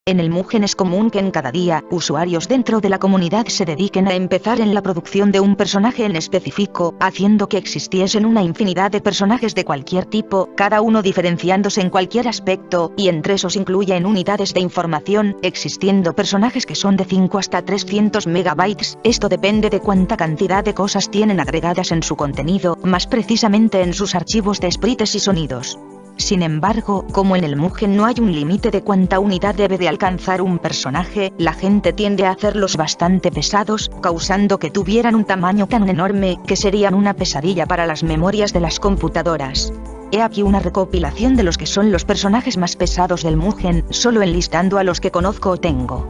En el Mugen es común que en cada día, usuarios dentro de la comunidad se dediquen a empezar en la producción de un personaje en específico, haciendo que existiesen una infinidad de personajes de cualquier tipo, cada uno diferenciándose en cualquier aspecto, y entre esos incluye en unidades de información, existiendo personajes que son de 5 hasta 300 megabytes, esto depende de cuánta cantidad de cosas tienen agregadas en su contenido, más precisamente en sus archivos de sprites y sonidos. Sin embargo, como en el Mugen no hay un límite de cuánta unidad debe de alcanzar un personaje, la gente tiende a hacerlos bastante pesados, causando que tuvieran un tamaño tan enorme, que serían una pesadilla para las memorias de las computadoras. He aquí una recopilación de los que son los personajes más pesados del Mugen, solo enlistando a los que conozco o tengo.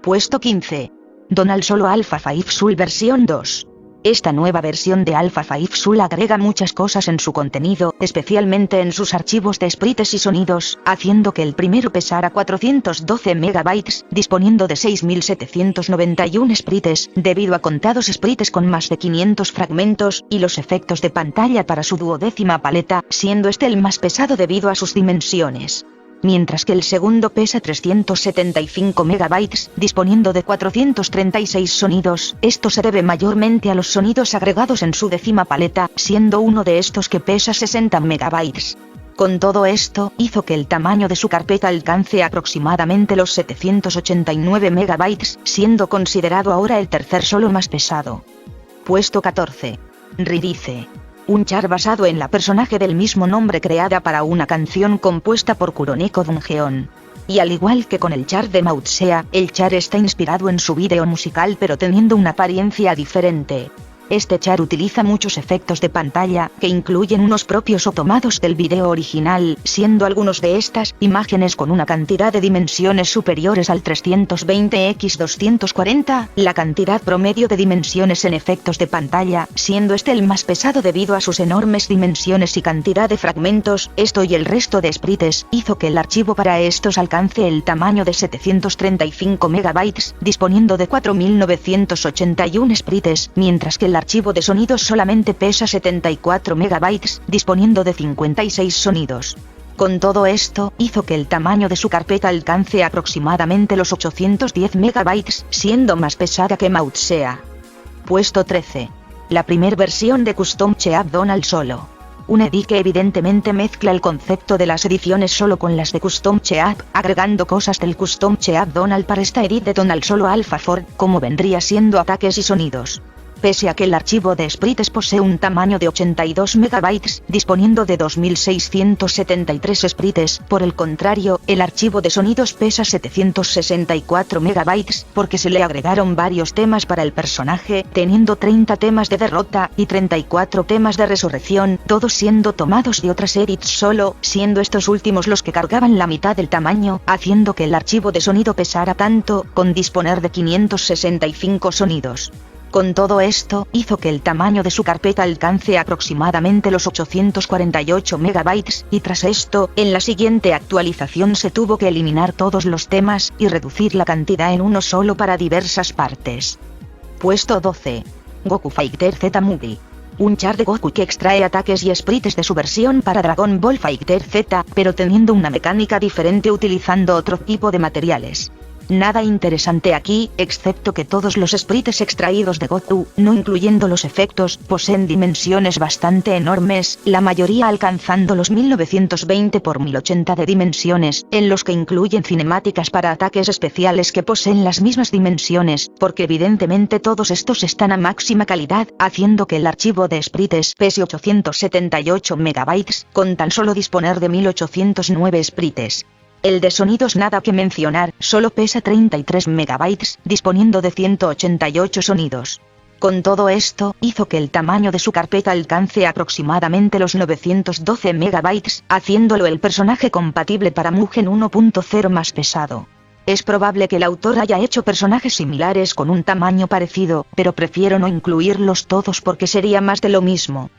Puesto 15. Donald Solo Alpha 5 Sul versión 2. Esta nueva versión de Alpha 5 Sul agrega muchas cosas en su contenido, especialmente en sus archivos de sprites y sonidos, haciendo que el primero pesara 412 megabytes, disponiendo de 6791 sprites, debido a contados sprites con más de 500 fragmentos, y los efectos de pantalla para su 12ª paleta, siendo este el más pesado debido a sus dimensiones. Mientras que el segundo pesa 375 megabytes, disponiendo de 436 sonidos, esto se debe mayormente a los sonidos agregados en su 10ª paleta, siendo uno de estos que pesa 60 megabytes. Con todo esto, hizo que el tamaño de su carpeta alcance aproximadamente los 789 megabytes, siendo considerado ahora el tercer solo más pesado. Puesto 14. Ridice. Un char basado en la personaje del mismo nombre creada para una canción compuesta por Kuroneko Dungeon. Y al igual que con el char de Mautsea, el char está inspirado en su vídeo musical pero teniendo una apariencia diferente. Este char utiliza muchos efectos de pantalla, que incluyen unos propios o tomados del video original, siendo algunos de estas imágenes con una cantidad de dimensiones superiores al 320x240, la cantidad promedio de dimensiones en efectos de pantalla, siendo este el más pesado debido a sus enormes dimensiones y cantidad de fragmentos. Esto y el resto de sprites, hizo que el archivo para estos alcance el tamaño de 735 megabytes, disponiendo de 4981 sprites, mientras que el archivo de sonidos solamente pesa 74 megabytes, disponiendo de 56 sonidos. Con todo esto, hizo que el tamaño de su carpeta alcance aproximadamente los 810 megabytes, siendo más pesada que Mautsea. Puesto 13. La primer versión de Custom Cheap Donald Solo. Un edit que evidentemente mezcla el concepto de las ediciones solo con las de Custom Cheap, agregando cosas del Custom Cheap Donald para esta edit de Donald Solo Alpha 4, como vendría siendo ataques y sonidos. Pese a que el archivo de sprites posee un tamaño de 82 megabytes, disponiendo de 2673 sprites, por el contrario, el archivo de sonidos pesa 764 megabytes, porque se le agregaron varios temas para el personaje, teniendo 30 temas de derrota, y 34 temas de resurrección, todos siendo tomados de otras edits solo, siendo estos últimos los que cargaban la mitad del tamaño, haciendo que el archivo de sonido pesara tanto, con disponer de 565 sonidos. Con todo esto, hizo que el tamaño de su carpeta alcance aproximadamente los 848 megabytes, y tras esto, en la siguiente actualización se tuvo que eliminar todos los temas, y reducir la cantidad en uno solo para diversas partes. Puesto 12. Goku Fighter Z Movie. Un char de Goku que extrae ataques y sprites de su versión para Dragon Ball Fighter Z, pero teniendo una mecánica diferente utilizando otro tipo de materiales. Nada interesante aquí, excepto que todos los sprites extraídos de Goku, no incluyendo los efectos, poseen dimensiones bastante enormes, la mayoría alcanzando los 1920 por 1080 de dimensiones, en los que incluyen cinemáticas para ataques especiales que poseen las mismas dimensiones, porque evidentemente todos estos están a máxima calidad, haciendo que el archivo de sprites pese 878 megabytes, con tan solo disponer de 1809 sprites. El de sonidos nada que mencionar, solo pesa 33 megabytes, disponiendo de 188 sonidos. Con todo esto, hizo que el tamaño de su carpeta alcance aproximadamente los 912 megabytes, haciéndolo el personaje compatible para Mugen 1.0 más pesado. Es probable que el autor haya hecho personajes similares con un tamaño parecido, pero prefiero no incluirlos todos porque sería más de lo mismo.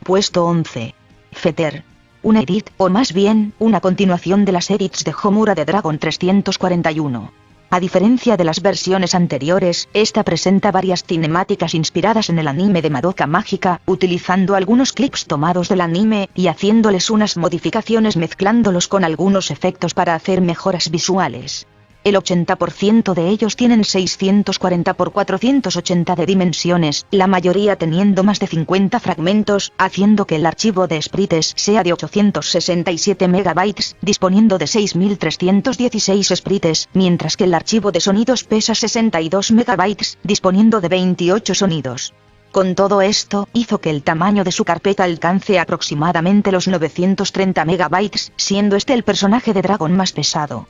Puesto 11. Fetter. Una edit, o más bien, una continuación de las edits de Homura de Dragon 341. A diferencia de las versiones anteriores, esta presenta varias cinemáticas inspiradas en el anime de Madoka Mágica, utilizando algunos clips tomados del anime y haciéndoles unas modificaciones mezclándolos con algunos efectos para hacer mejoras visuales. El 80% de ellos tienen 640 por 480 de dimensiones, la mayoría teniendo más de 50 fragmentos, haciendo que el archivo de sprites sea de 867 MB, disponiendo de 6316 sprites, mientras que el archivo de sonidos pesa 62 MB, disponiendo de 28 sonidos. Con todo esto, hizo que el tamaño de su carpeta alcance aproximadamente los 930 MB, siendo este el personaje de Dragon más pesado.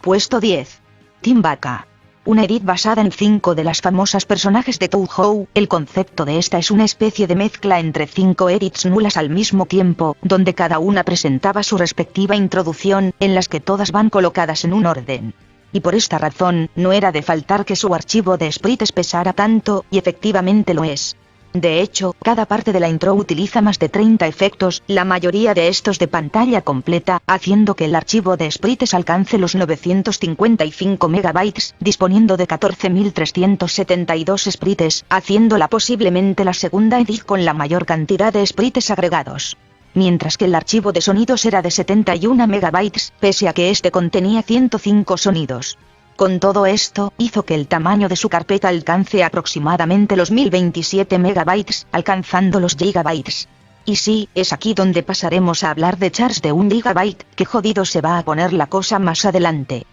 Puesto 10. Team Baka. Una edit basada en 5 de las famosas personajes de Touhou. El concepto de esta es una especie de mezcla entre 5 edits nulas al mismo tiempo, donde cada una presentaba su respectiva introducción, en las que todas van colocadas en un orden. Y por esta razón, no era de faltar que su archivo de sprites pesara tanto, y efectivamente lo es. De hecho, cada parte de la intro utiliza más de 30 efectos, la mayoría de estos de pantalla completa, haciendo que el archivo de sprites alcance los 955 MB, disponiendo de 14.372 sprites, haciéndola posiblemente la segunda edit con la mayor cantidad de sprites agregados. Mientras que el archivo de sonidos era de 71 MB, pese a que este contenía 105 sonidos. Con todo esto, hizo que el tamaño de su carpeta alcance aproximadamente los 1027 MB, alcanzando los gigabytes. Y sí, es aquí donde pasaremos a hablar de chars de 1 GB, que jodido se va a poner la cosa más adelante.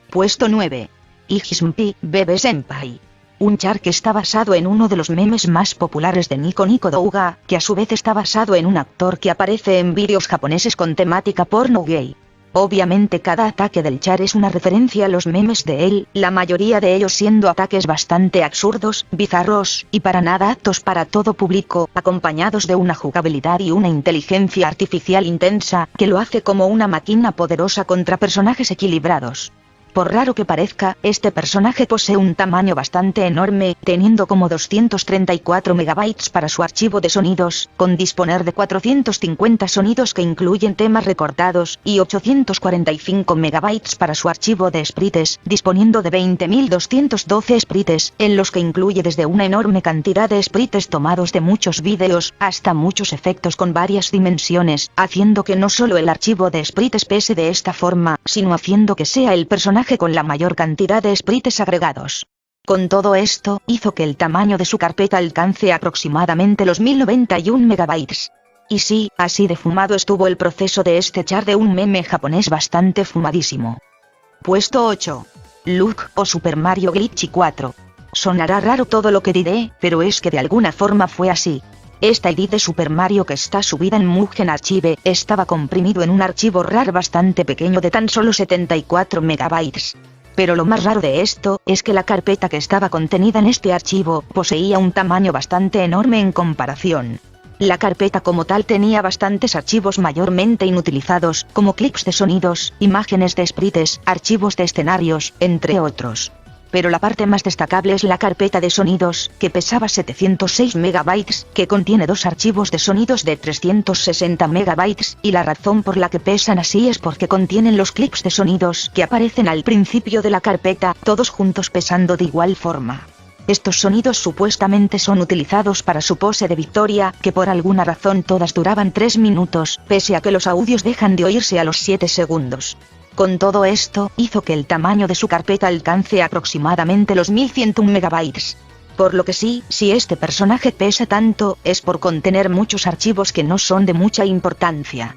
Puesto 9. Ijismpi, Bebe Senpai. Un char que está basado en uno de los memes más populares de Nico Nico Douga, que a su vez está basado en un actor que aparece en vídeos japoneses con temática porno gay. Obviamente cada ataque del char es una referencia a los memes de él, la mayoría de ellos siendo ataques bastante absurdos, bizarros, y para nada aptos para todo público, acompañados de una jugabilidad y una inteligencia artificial intensa, que lo hace como una máquina poderosa contra personajes equilibrados. Por raro que parezca, este personaje posee un tamaño bastante enorme, teniendo como 234 MB para su archivo de sonidos, con disponer de 450 sonidos que incluyen temas recortados, y 845 MB para su archivo de sprites, disponiendo de 20.212 sprites, en los que incluye desde una enorme cantidad de sprites tomados de muchos vídeos, hasta muchos efectos con varias dimensiones, haciendo que no solo el archivo de sprites pese de esta forma, sino haciendo que sea el personaje con la mayor cantidad de sprites agregados. Con todo esto, hizo que el tamaño de su carpeta alcance aproximadamente los 1091 MB. Y sí, así de fumado estuvo el proceso de este char de un meme japonés bastante fumadísimo. Puesto 8. Luke o Super Mario Glitchy 4. Sonará raro todo lo que diré, pero es que de alguna forma fue así. Esta edit de Super Mario que está subida en Mugen Archive, estaba comprimido en un archivo RAR bastante pequeño de tan solo 74 MB. Pero lo más raro de esto, es que la carpeta que estaba contenida en este archivo, poseía un tamaño bastante enorme en comparación. La carpeta como tal tenía bastantes archivos mayormente inutilizados, como clips de sonidos, imágenes de sprites, archivos de escenarios, entre otros. Pero la parte más destacable es la carpeta de sonidos, que pesaba 706 MB, que contiene dos archivos de sonidos de 360 MB, y la razón por la que pesan así es porque contienen los clips de sonidos que aparecen al principio de la carpeta, todos juntos pesando de igual forma. Estos sonidos supuestamente son utilizados para su pose de victoria, que por alguna razón todas duraban 3 minutos, pese a que los audios dejan de oírse a los 7 segundos. Con todo esto, hizo que el tamaño de su carpeta alcance aproximadamente los 1101 MB. Por lo que sí, si este personaje pesa tanto, es por contener muchos archivos que no son de mucha importancia.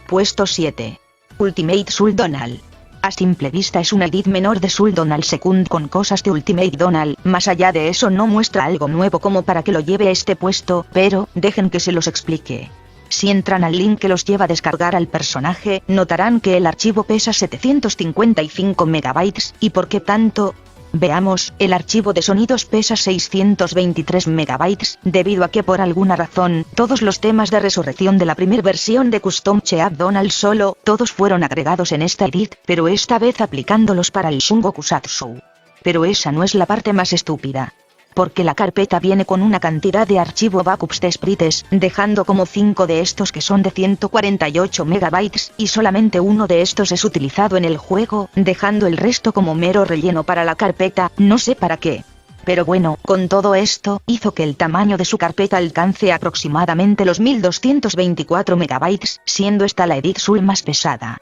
Puesto 7. Ultimate Soul Donald. A simple vista es una edit menor de Soul Donald Second con cosas de Ultimate Donald, más allá de eso no muestra algo nuevo como para que lo lleve a este puesto, pero, dejen que se los explique. Si entran al link que los lleva a descargar al personaje, notarán que el archivo pesa 755 MB, ¿y por qué tanto? Veamos, el archivo de sonidos pesa 623 MB, debido a que por alguna razón, todos los temas de resurrección de la primera versión de Custom Cheap Donald Solo, todos fueron agregados en esta edit, pero esta vez aplicándolos para el Shungoku Satsu. Pero esa no es la parte más estúpida. porque la carpeta viene con una cantidad de archivo backups de sprites, dejando como 5 de estos que son de 148 megabytes, y solamente uno de estos es utilizado en el juego, dejando el resto como mero relleno para la carpeta, no sé para qué. Pero bueno, con todo esto, hizo que el tamaño de su carpeta alcance aproximadamente los 1224 megabytes, siendo esta la edit SUL más pesada.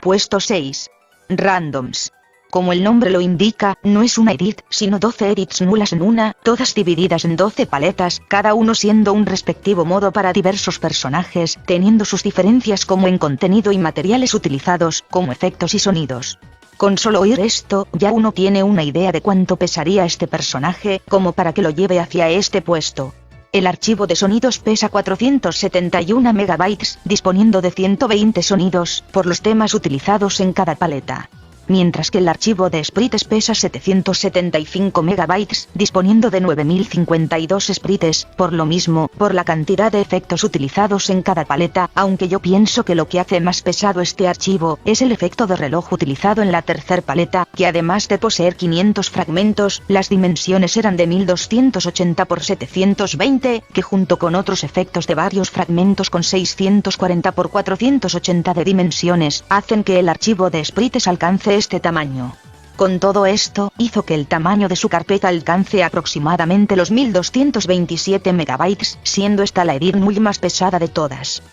Puesto 6. Randoms. Como el nombre lo indica, no es una edit, sino 12 edits nulas en una, todas divididas en 12 paletas, cada uno siendo un respectivo modo para diversos personajes, teniendo sus diferencias como en contenido y materiales utilizados, como efectos y sonidos. Con solo oír esto, ya uno tiene una idea de cuánto pesaría este personaje, como para que lo lleve hacia este puesto. El archivo de sonidos pesa 471 megabytes, disponiendo de 120 sonidos, por los temas utilizados en cada paleta. Mientras que el archivo de sprites pesa 775 megabytes, disponiendo de 9052 sprites, por lo mismo, por la cantidad de efectos utilizados en cada paleta, aunque yo pienso que lo que hace más pesado este archivo, es el efecto de reloj utilizado en la tercer paleta, que además de poseer 500 fragmentos, las dimensiones eran de 1280 por 720, que junto con otros efectos de varios fragmentos con 640 por 480 de dimensiones, hacen que el archivo de sprites alcance este tamaño. Con todo esto, hizo que el tamaño de su carpeta alcance aproximadamente los 1227 megabytes, siendo esta la edit muy más pesada de todas.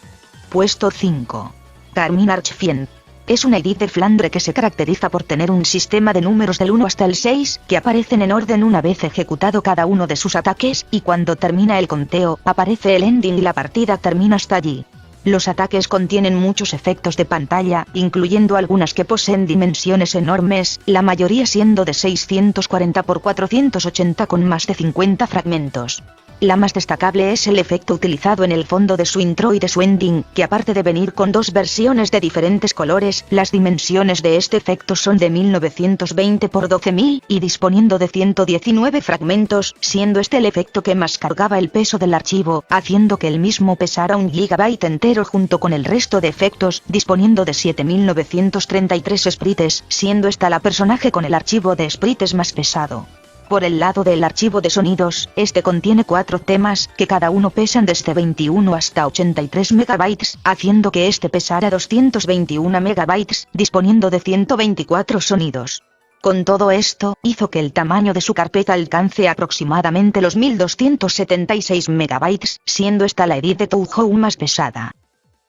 Puesto 5. Carmine Archfiend. Es una edit de Flandre que se caracteriza por tener un sistema de números del 1 hasta el 6, que aparecen en orden una vez ejecutado cada uno de sus ataques, y cuando termina el conteo, aparece el ending y la partida termina hasta allí. Los ataques contienen muchos efectos de pantalla, incluyendo algunas que poseen dimensiones enormes, la mayoría siendo de 640 por 480 con más de 50 fragmentos. La más destacable es el efecto utilizado en el fondo de su intro y de su ending, que aparte de venir con dos versiones de diferentes colores, las dimensiones de este efecto son de 1920 por 12000, y disponiendo de 119 fragmentos, siendo este el efecto que más cargaba el peso del archivo, haciendo que el mismo pesara 1 GB entero junto con el resto de efectos, disponiendo de 7933 sprites, siendo esta la personaje con el archivo de sprites más pesado. Por el lado del archivo de sonidos, este contiene 4 temas, que cada uno pesan desde 21 hasta 83 megabytes, haciendo que este pesara 221 megabytes, disponiendo de 124 sonidos. Con todo esto, hizo que el tamaño de su carpeta alcance aproximadamente los 1276 megabytes, siendo esta la edit de Touhou más pesada.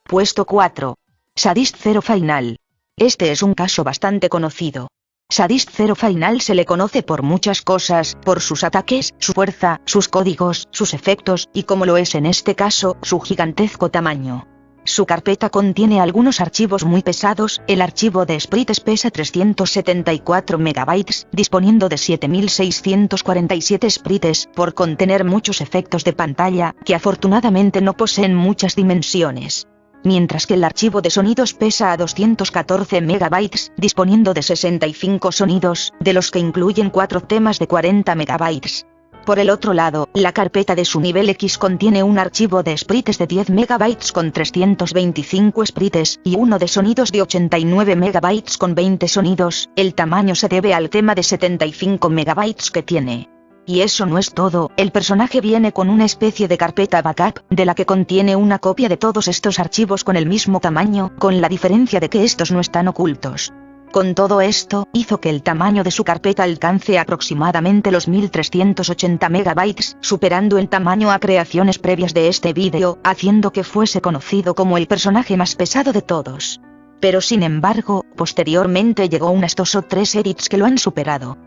Puesto 4. Sadist Zero Final. Este es un caso bastante conocido. Sadist Zero Final se le conoce por muchas cosas, por sus ataques, su fuerza, sus códigos, sus efectos, y como lo es en este caso, su gigantesco tamaño. Su carpeta contiene algunos archivos muy pesados, el archivo de sprites pesa 374 megabytes, disponiendo de 7647 sprites, por contener muchos efectos de pantalla, que afortunadamente no poseen muchas dimensiones. Mientras que el archivo de sonidos pesa a 214 megabytes, disponiendo de 65 sonidos, de los que incluyen 4 temas de 40 megabytes. Por el otro lado, la carpeta de su nivel X contiene un archivo de sprites de 10 megabytes con 325 sprites, y uno de sonidos de 89 megabytes con 20 sonidos, el tamaño se debe al tema de 75 megabytes que tiene. Y eso no es todo, el personaje viene con una especie de carpeta backup, de la que contiene una copia de todos estos archivos con el mismo tamaño, con la diferencia de que estos no están ocultos. Con todo esto, hizo que el tamaño de su carpeta alcance aproximadamente los 1380 megabytes, superando en tamaño a creaciones previas de este vídeo, haciendo que fuese conocido como el personaje más pesado de todos. Pero sin embargo, posteriormente llegó unas 2 o 3 edits que lo han superado.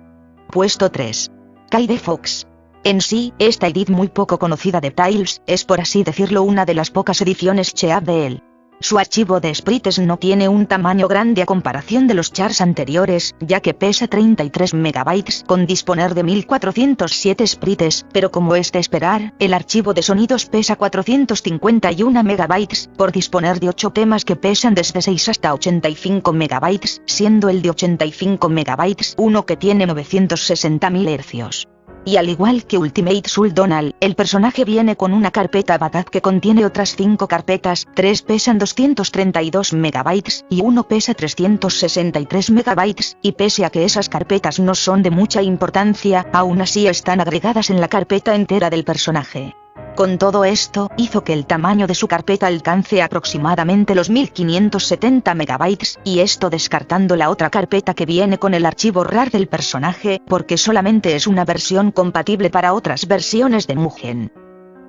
Puesto 3. Kaide Fox. En sí, esta edit muy poco conocida de Tails, es por así decirlo una de las pocas ediciones Cheap de él. Su archivo de sprites no tiene un tamaño grande a comparación de los chars anteriores, ya que pesa 33 megabytes con disponer de 1407 sprites, pero como es de esperar, el archivo de sonidos pesa 451 megabytes, por disponer de 8 temas que pesan desde 6 hasta 85 megabytes, siendo el de 85 megabytes uno que tiene 960.000 hercios. Y al igual que Ultimate Soul Donald, el personaje viene con una carpeta backup que contiene otras 5 carpetas, 3 pesan 232 megabytes, y 1 pesa 363 megabytes, y pese a que esas carpetas no son de mucha importancia, aún así están agregadas en la carpeta entera del personaje. Con todo esto, hizo que el tamaño de su carpeta alcance aproximadamente los 1570 megabytes, y esto descartando la otra carpeta que viene con el archivo RAR del personaje, porque solamente es una versión compatible para otras versiones de Mugen.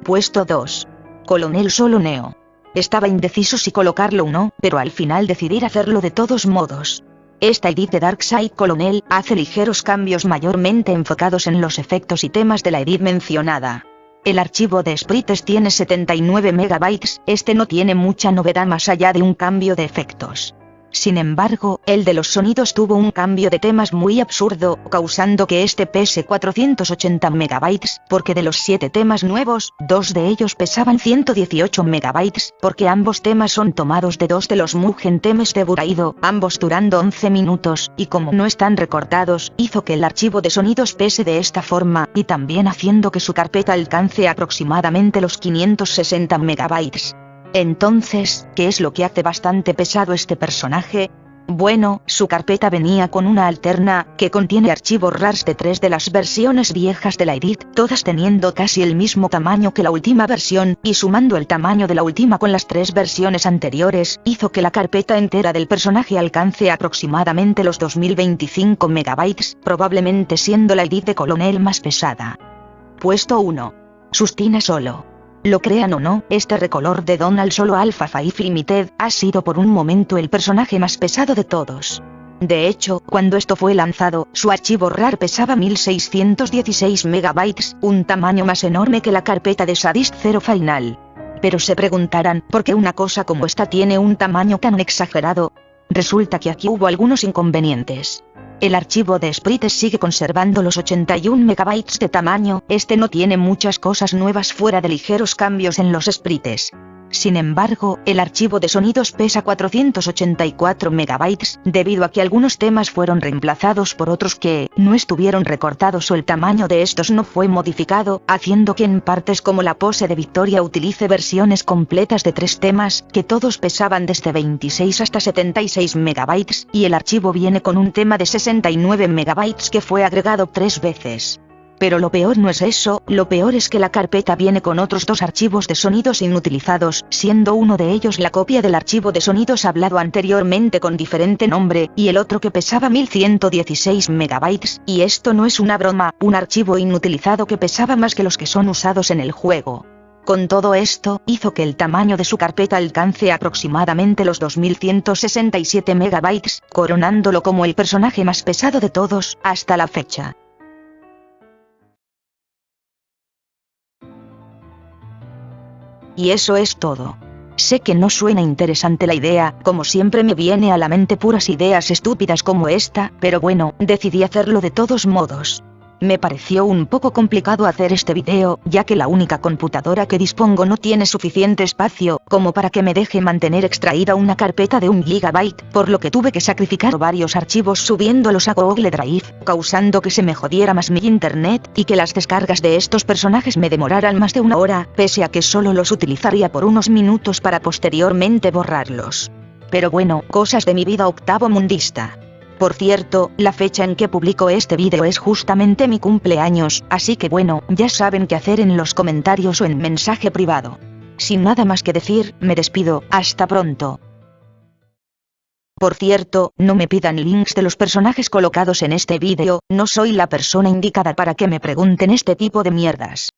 Puesto 2. Colonel Solo Neo. Estaba indeciso si colocarlo o no, pero al final decidí hacerlo de todos modos. Esta edit de Darkseid Colonel hace ligeros cambios mayormente enfocados en los efectos y temas de la edit mencionada. El archivo de sprites tiene 79 megabytes, este no tiene mucha novedad más allá de un cambio de efectos. Sin embargo, el de los sonidos tuvo un cambio de temas muy absurdo, causando que este pese 480 megabytes, porque de los 7 temas nuevos, 2 de ellos pesaban 118 megabytes, porque ambos temas son tomados de 2 de los Mugen temas de Buraido, ambos durando 11 minutos, y como no están recortados, hizo que el archivo de sonidos pese de esta forma, y también haciendo que su carpeta alcance aproximadamente los 560 megabytes. Entonces, ¿qué es lo que hace bastante pesado este personaje? Bueno, su carpeta venía con una alterna, que contiene archivos RARs de 3 de las versiones viejas de la edit, todas teniendo casi el mismo tamaño que la última versión, y sumando el tamaño de la última con las 3 versiones anteriores, hizo que la carpeta entera del personaje alcance aproximadamente los 2025 megabytes, probablemente siendo la edit de Colonel más pesada. Puesto 1. Sustina Solo. Lo crean o no, este recolor de Donald Solo Alpha 5 Limited ha sido por un momento el personaje más pesado de todos. De hecho, cuando esto fue lanzado, su archivo RAR pesaba 1616 megabytes, un tamaño más enorme que la carpeta de Sadist Zero Final. Pero se preguntarán, ¿por qué una cosa como esta tiene un tamaño tan exagerado? Resulta que aquí hubo algunos inconvenientes. El archivo de sprites sigue conservando los 81 megabytes de tamaño, este no tiene muchas cosas nuevas fuera de ligeros cambios en los sprites. Sin embargo, el archivo de sonidos pesa 484 megabytes, debido a que algunos temas fueron reemplazados por otros que no estuvieron recortados o el tamaño de estos no fue modificado, haciendo que en partes como la pose de Victoria utilice versiones completas de 3 temas, que todos pesaban desde 26 hasta 76 megabytes, y el archivo viene con un tema de 69 megabytes que fue agregado 3 veces. Pero lo peor no es eso, lo peor es que la carpeta viene con otros 2 archivos de sonidos inutilizados, siendo uno de ellos la copia del archivo de sonidos hablado anteriormente con diferente nombre, y el otro que pesaba 1116 megabytes, y esto no es una broma, un archivo inutilizado que pesaba más que los que son usados en el juego. Con todo esto, hizo que el tamaño de su carpeta alcance aproximadamente los 2167 megabytes, coronándolo como el personaje más pesado de todos, hasta la fecha. Y eso es todo. Sé que no suena interesante la idea, como siempre me viene a la mente puras ideas estúpidas como esta, pero bueno, decidí hacerlo de todos modos. Me pareció un poco complicado hacer este video, ya que la única computadora que dispongo no tiene suficiente espacio, como para que me deje mantener extraída una carpeta de 1 GB, por lo que tuve que sacrificar varios archivos subiéndolos a Google Drive, causando que se me jodiera más mi internet, y que las descargas de estos personajes me demoraran más de 1 hora, pese a que solo los utilizaría por unos minutos para posteriormente borrarlos. Pero bueno, cosas de mi vida octavo mundista. Por cierto, la fecha en que publico este vídeo es justamente mi cumpleaños, así que bueno, ya saben qué hacer en los comentarios o en mensaje privado. Sin nada más que decir, me despido, hasta pronto. Por cierto, no me pidan links de los personajes colocados en este vídeo, no soy la persona indicada para que me pregunten este tipo de mierdas.